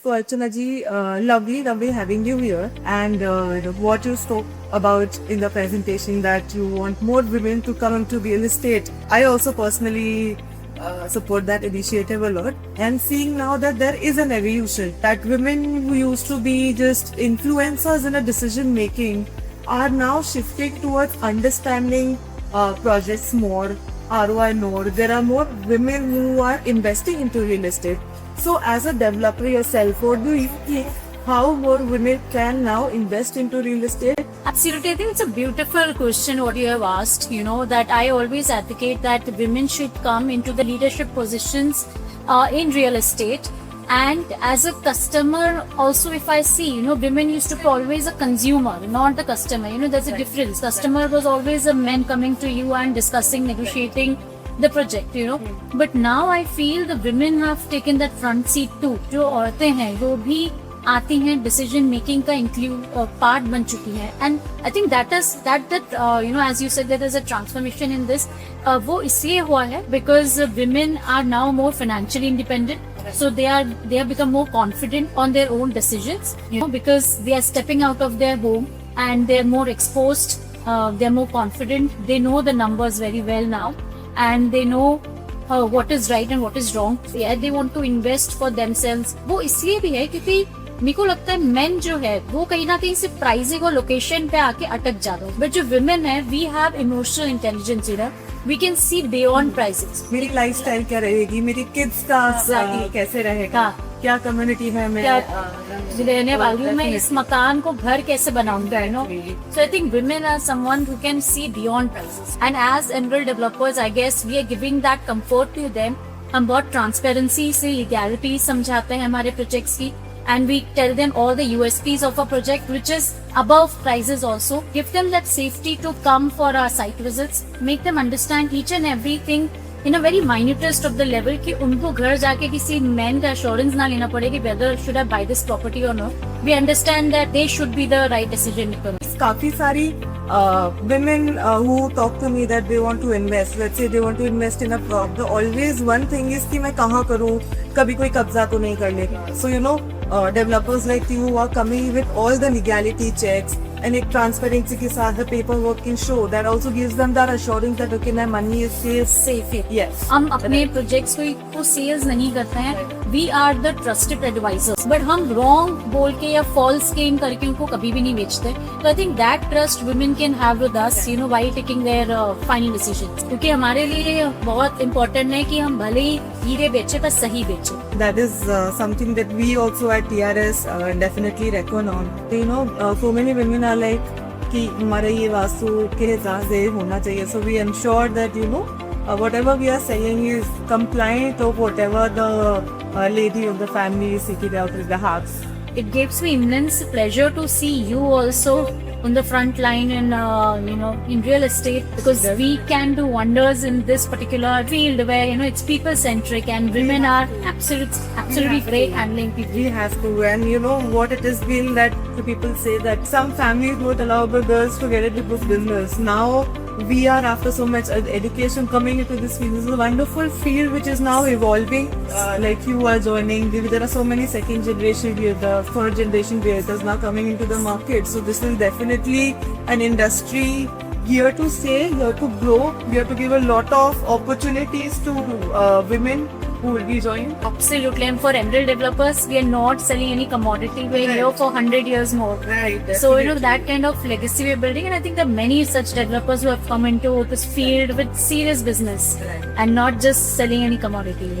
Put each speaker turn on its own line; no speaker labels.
So Archana ji, lovely having you here. And what you spoke about in the presentation that you want more women to come into real estate. I also personally support that initiative a lot. And seeing now that there is an evolution, that women who used to be just influencers in a decision making are now shifting towards understanding projects more, ROI more. There are more women who are investing into real estate. So as a developer yourself, what do you think how more women can now invest into real estate?
Absolutely. I think it's a beautiful question what you have asked, that I always advocate that women should come into the leadership positions in real estate. And as a customer, also if I see, women used to be always a consumer, not the customer. There's a difference. Customer was always a man coming to you and discussing, negotiating the project, But now I feel the women have taken that front seat too. जो औरतें हैं वो भी आती हैं decision making का include part बन चुकी हैं and I think that as you said there is a transformation in this वो इसलिए हुआ है because women are now more financially independent so they have become more confident on their own decisions because they are stepping out of their home and they're more exposed, they're more confident, they know the numbers very well now and they know what is right and what is wrong. Yeah, they want to invest for themselves. वो इसलिए भी है क्योंकि मेरे को लगता है main जो है वो कहीं ना कहीं सिर्फ प्राइसिंग और लोकेशन पे आके अटक जाता है बट जो विमेन है we have emotional intelligence we can see beyond prices.
मेरी लाइफस्टाइल क्या रहेगी, मेरी किड्स का कैसे रहेगा, क्या कम्युनिटी है मैं
रहने वाली हूँ, मैं इस मकान को घर कैसे बनाऊंगा, So I think women are someone who can see beyond prices. And as Emerald developers, I guess we are giving that comfort to them. हम बहुत ट्रांसपेरेंसी से लीगैलिटी समझाते हैं हमारे प्रोजेक्ट्स की and we tell them all the USPs of a project which is above prices also. Give them that safety to come for our site visits. Make them understand each and everything in a very minutest of the level कि उनको घर जाके किसी man का assurance ना लेना पड़े कि whether should I buy this property or not. We understand that they should be the right decision makers.
काफी सारी women who talk to me that they want to invest. Let's say they want to invest in a prop. The always one thing is कि मैं कहाँ करूँ, कभी कोई कब्जा तो नहीं कर लेगा. So developers like you are coming with all the legality checks and एक transparency के साथ the paperwork can show that also gives them that assurance that okay my money is safe. Yes.
हम अपने projects को sales नहीं करते हैं. We are the trusted advisors. But हम wrong बोल के या false claim करके उनको कभी भी नहीं बेचते. So I think that trust women can have with us, while taking their final decisions. क्योंकि हमारे लिए बहुत important है कि हम भले ही हीरे बेचे पर सही बेचे.
That is something that we also at TRS definitely reckon on. So many women are like कि हमारा ये वास्तु के हिसाब से होना चाहिए. So we ensure that whatever we are saying is compliant of whatever the lady of the family is seeking out of the house.
It gives me immense pleasure to see you also on the front line in in real estate because we can do wonders in this particular field where it's people centric and women are absolutely great handling people.
We have to, and what it has been that the people say that some families won't allow the girls to get into this business. Now we are, after so much education, coming into this field. This is a wonderful field which is now evolving. Like you are joining, there are so many second generation creators, third generation creators now coming into the market. So this is definitely an industry here to stay, here to grow. We have to give a lot of opportunities to women who will be joining.
Absolutely. And for Emerald developers, we are not selling any commodity. We are here for 100 years more.
Right.
So, that kind of legacy we are building. And I think there are many such developers who have come into this field with serious business and not just selling any commodity.